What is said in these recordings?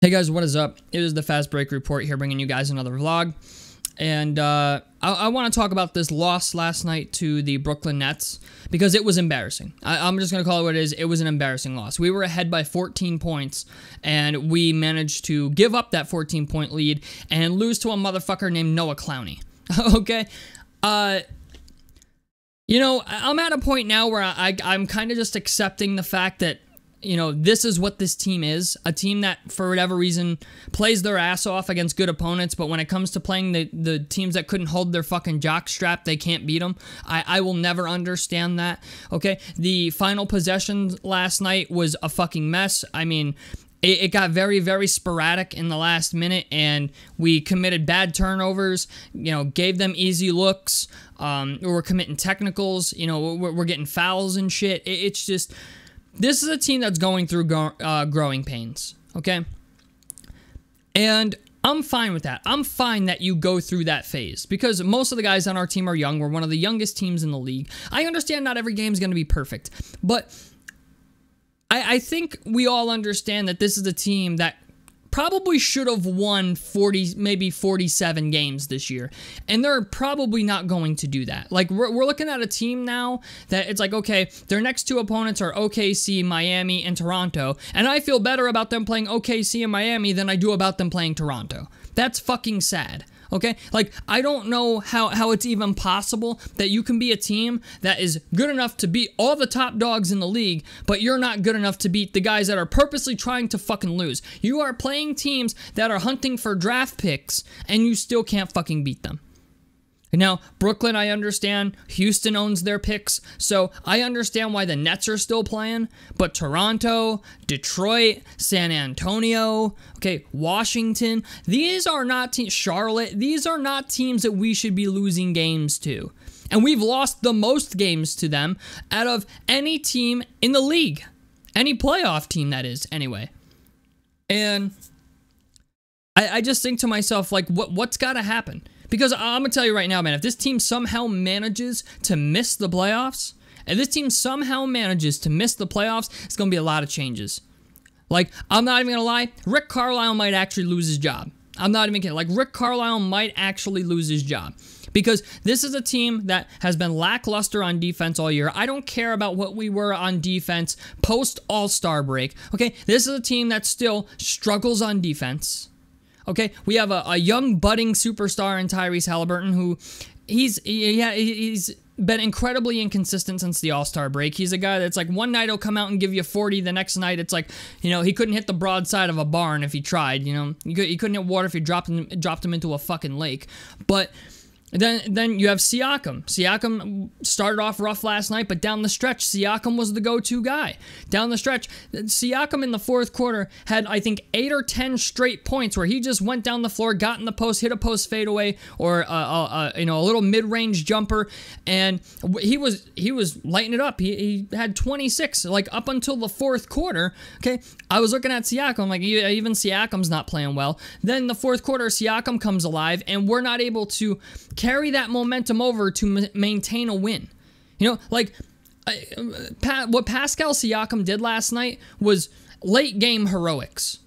Hey guys, what is up? It is the Fast Break Report here, bringing you guys another vlog. And I want to talk about this loss last night to the Brooklyn Nets because it was embarrassing. I'm just going to call it what it is. It was an embarrassing loss. We were ahead by 14 points, and we managed to give up that 14-point lead and lose to a motherfucker named Noah Clowney. Okay? You know, I'm at a point now where I'm kind of just accepting the fact that, you know, this is what this team is. A team that, for whatever reason, plays their ass off against good opponents, but when it comes to playing the teams that couldn't hold their fucking jock strap, they can't beat them. I will never understand that, okay? The final possession last night was a fucking mess. I mean, it got very, very sporadic in the last minute, and we committed bad turnovers, you know, gave them easy looks. We're committing technicals, you know, we're getting fouls and shit. It's just... This is a team that's going through growing pains, okay? And I'm fine with that. I'm fine that you go through that phase because most of the guys on our team are young. We're one of the youngest teams in the league. I understand not every game is going to be perfect, but I think we all understand that this is a team that probably should have won 40, maybe 47 games this year. And they're probably not going to do that. Like, we're looking at a team now that it's like, okay, their next two opponents are OKC, Miami, and Toronto. And I feel better about them playing OKC and Miami than I do about them playing Toronto. That's fucking sad. Okay? Like, I don't know how it's even possible that you can be a team that is good enough to beat all the top dogs in the league, but you're not good enough to beat the guys that are purposely trying to fucking lose. You are playing teams that are hunting for draft picks, and you still can't fucking beat them. Now, Brooklyn, I understand. Houston owns their picks, so I understand why the Nets are still playing. But Toronto, Detroit, San Antonio, okay, Washington, these are not teams, Charlotte, these are not teams that we should be losing games to. And we've lost the most games to them out of any team in the league. Any playoff team, that is, anyway. And I just think to myself, like, what's got to happen? Because I'm going to tell you right now, man, if this team somehow manages to miss the playoffs, it's going to be a lot of changes. Like, I'm not even going to lie, Rick Carlisle might actually lose his job. I'm not even kidding. Like, Rick Carlisle might actually lose his job. Because this is a team that has been lackluster on defense all year. I don't care about what we were on defense post-All-Star break. Okay, this is a team that still struggles on defense. Okay, we have a young budding superstar in Tyrese Halliburton who he's been incredibly inconsistent since the All-Star break. He's a guy that's like one night he'll come out and give you 40, the next night it's like, you know, he couldn't hit the broadside of a barn if he tried, you know. He couldn't hit water if you dropped him into a fucking lake. But then you have Siakam. Siakam started off rough last night, but down the stretch, Siakam was the go-to guy. Down the stretch, Siakam in the fourth quarter had, I think, 8 or 10 straight points where he just went down the floor, got in the post, hit a post fadeaway, or you know, a little mid-range jumper, and he was lighting it up. He had 26, like up until the fourth quarter. Okay, I was looking at Siakam, like even Siakam's not playing well. Then the fourth quarter, Siakam comes alive, and we're not able to carry that momentum over to maintain a win. You know, like, what Pascal Siakam did last night was late game heroics,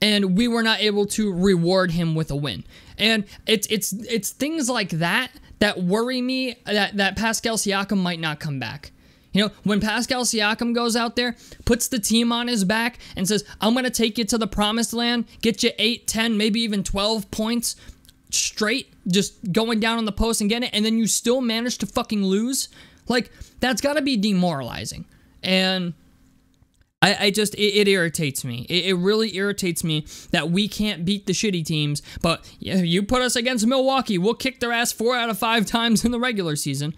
and we were not able to reward him with a win. And it's things like that that worry me that Pascal Siakam might not come back. You know, when Pascal Siakam goes out there, puts the team on his back, and says, I'm going to take you to the promised land, get you 8, 10, maybe even 12 points straight, just going down on the post and getting it, and then you still manage to fucking lose, like, that's got to be demoralizing. And it irritates me. It really irritates me that we can't beat the shitty teams, but you put us against Milwaukee, we'll kick their ass 4 out of 5 times in the regular season.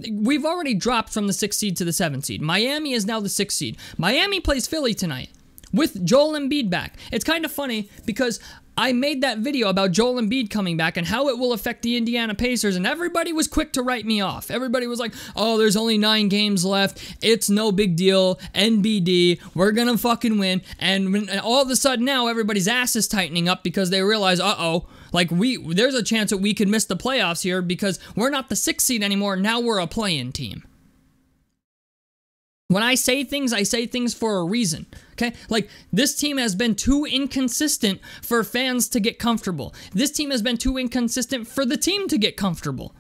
We've already dropped from the 6th seed to the 7th seed. Miami is now the 6th seed. Miami plays Philly tonight with Joel Embiid back. It's kind of funny because I made that video about Joel Embiid coming back and how it will affect the Indiana Pacers, and everybody was quick to write me off. Everybody was like, oh, there's only 9 games left. It's no big deal. NBD. We're going to fucking win. And all of a sudden now, everybody's ass is tightening up because they realize, uh-oh, like, there's a chance that we could miss the playoffs here because we're not the 6th seed anymore. Now we're a play-in team. When I say things for a reason, okay? Like, this team has been too inconsistent for fans to get comfortable. This team has been too inconsistent for the team to get comfortable.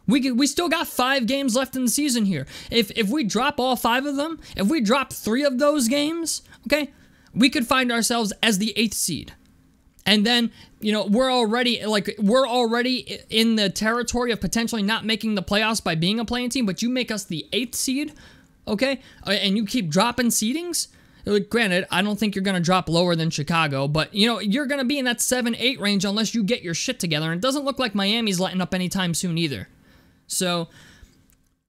We still got 5 games left in the season here. If we drop all 5 of them, if we drop 3 of those games, okay, we could find ourselves as the 8th seed. And then, you know, we're already in the territory of potentially not making the playoffs by being a playing team, but you make us the 8th seed, okay, and you keep dropping seedings. Like, granted, I don't think you're going to drop lower than Chicago, but, you know, you're going to be in that 7-8 range unless you get your shit together, and it doesn't look like Miami's letting up anytime soon either. So,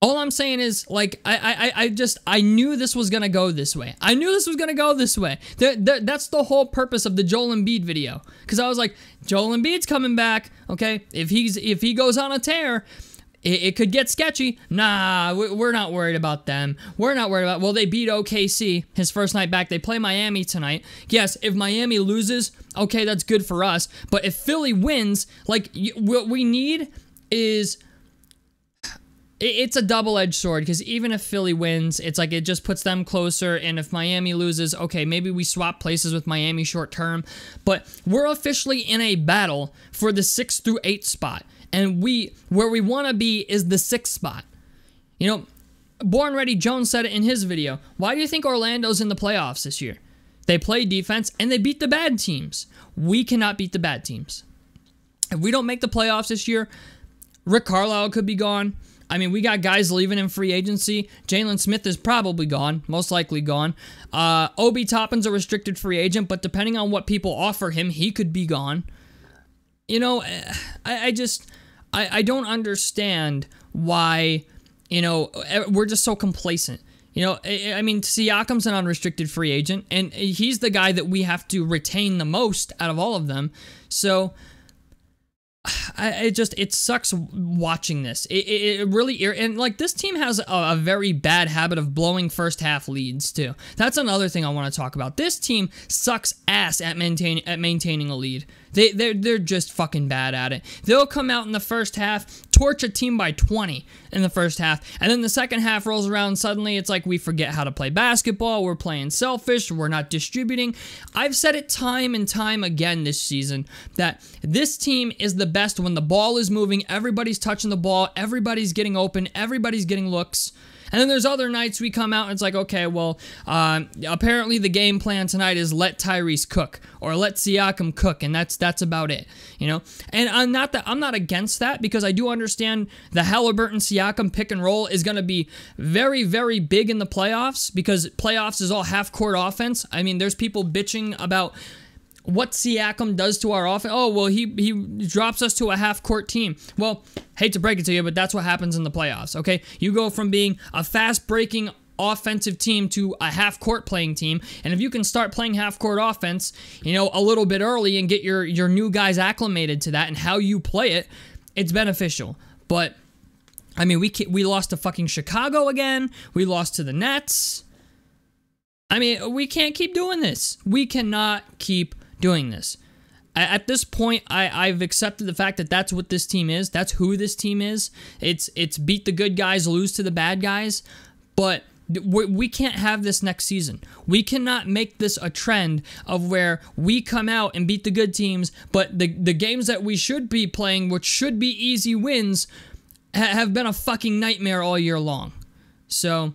all I'm saying is, like, I knew this was going to go this way. I knew this was going to go this way. That's the whole purpose of the Joel Embiid video. Because I was like, Joel Embiid's coming back, okay? If he goes on a tear, it could get sketchy. Nah, we're not worried about them. We're not worried about, well, they beat OKC his first night back. They play Miami tonight. Yes, if Miami loses, okay, that's good for us. But if Philly wins, like, what we need is... It's a double-edged sword, because even if Philly wins, it's like it just puts them closer, and if Miami loses, okay, maybe we swap places with Miami short term, but we're officially in a battle for the 6th through 8th spot, and where we want to be is the 6th spot. You know, Born Ready Jones said it in his video. Why do you think Orlando's in the playoffs this year? They play defense, and they beat the bad teams. We cannot beat the bad teams. If we don't make the playoffs this year, Rick Carlisle could be gone. I mean, we got guys leaving in free agency. Jalen Smith is probably gone, most likely gone. Obi Toppin's a restricted free agent, but depending on what people offer him, he could be gone. You know, I don't understand why, you know, we're just so complacent. You know, I mean, Siakam's an unrestricted free agent, and he's the guy that we have to retain the most out of all of them. So... it sucks watching this. It really, and like, this team has a very bad habit of blowing first half leads too. That's another thing I want to talk about. This team sucks ass at maintaining a lead. They're just fucking bad at it. They'll come out in the first half, torch a team by 20 in the first half, and then the second half rolls around, suddenly it's like we forget how to play basketball, we're playing selfish, we're not distributing. I've said it time and time again this season that this team is the best when the ball is moving, everybody's touching the ball, everybody's getting open, everybody's getting looks. And then there's other nights we come out and it's like, okay, well, apparently the game plan tonight is let Tyrese cook or let Siakam cook, and that's about it, you know. And I'm not against that, because I do understand the Halliburton Siakam pick and roll is going to be very, very big in the playoffs, because playoffs is all half court offense. I mean, there's people bitching about what Siakam does to our offense. Oh, well, he drops us to a half-court team. Well, hate to break it to you, but that's what happens in the playoffs, okay? You go from being a fast-breaking offensive team to a half-court playing team, and if you can start playing half-court offense, you know, a little bit early and get your new guys acclimated to that and how you play it, it's beneficial. But, I mean, we lost to fucking Chicago again. We lost to the Nets. I mean, we can't keep doing this. We cannot keep doing this. At this point, I've accepted the fact that that's what this team is. That's who this team is. It's beat the good guys, lose to the bad guys. But we can't have this next season. We cannot make this a trend of where we come out and beat the good teams, but the games that we should be playing, which should be easy wins, have been a fucking nightmare all year long. So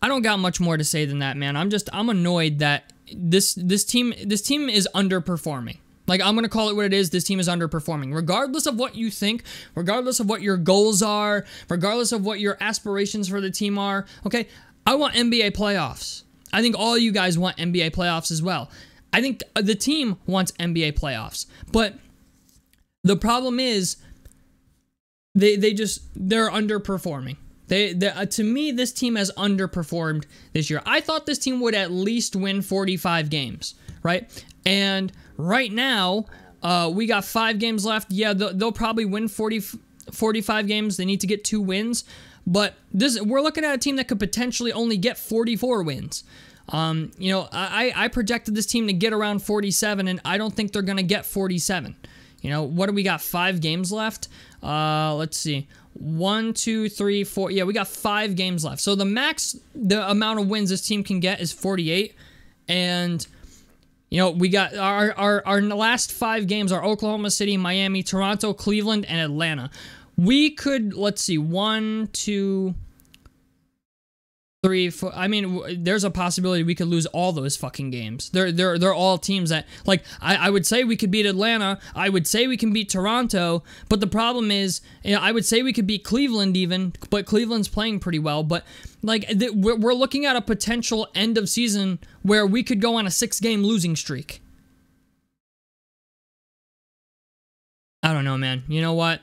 I don't got much more to say than that, man. I'm annoyed that this team is underperforming. Like, I'm going to call it what it is. This team is underperforming. Regardless of what you think, regardless of what your goals are, regardless of what your aspirations for the team are, okay, I want NBA playoffs. I think all you guys want NBA playoffs as well. I think the team wants NBA playoffs. But the problem is they're underperforming. To me, this team has underperformed this year. I thought this team would at least win 45 games, right? And right now, we got 5 games left. Yeah, they'll probably win 45 games. They need to get 2 wins. But we're looking at a team that could potentially only get 44 wins. You know, I projected this team to get around 47, and I don't think they're going to get 47. You know, what do we got? 5 games left? Let's see. 1, 2, 3, 4. Yeah, we got 5 games left. So the amount of wins this team can get is 48. And, you know, we got our last 5 games are Oklahoma City, Miami, Toronto, Cleveland, and Atlanta. We could, let's see, 1, 2, 3, 4. I mean, there's a possibility we could lose all those fucking games. They're all teams that, like, I would say we could beat Atlanta. I would say we can beat Toronto. But the problem is, you know, I would say we could beat Cleveland even, but Cleveland's playing pretty well. But, like, we're looking at a potential end of season where we could go on a 6-game losing streak. I don't know, man. You know what?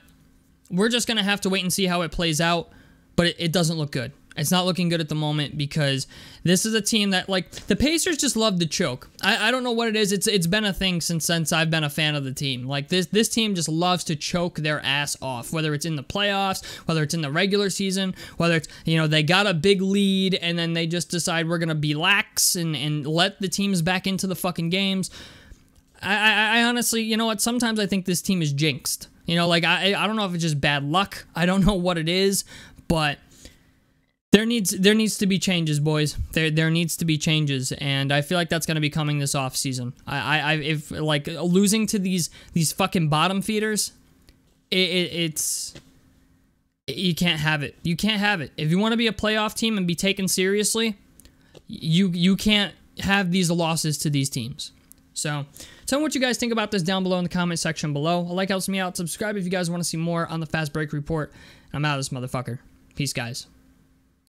We're just going to have to wait and see how it plays out. But it doesn't look good. It's not looking good at the moment because this is a team that, like, the Pacers just love to choke. I don't know what it is. It's been a thing since I've been a fan of the team. Like, this team just loves to choke their ass off, whether it's in the playoffs, whether it's in the regular season, whether it's, you know, they got a big lead and then they just decide we're going to be lax and let the teams back into the fucking games. I honestly, you know what, sometimes I think this team is jinxed. You know, like, I don't know if it's just bad luck. I don't know what it is, but there needs to be changes, boys. There needs to be changes, and I feel like that's going to be coming this offseason. If like losing to these fucking bottom feeders, it's you can't have it. You can't have it. If you want to be a playoff team and be taken seriously, you can't have these losses to these teams. So, tell me what you guys think about this down below in the comment section below. A like helps me out. Subscribe if you guys want to see more on the Fast Break Report. I'm out of this motherfucker. Peace, guys.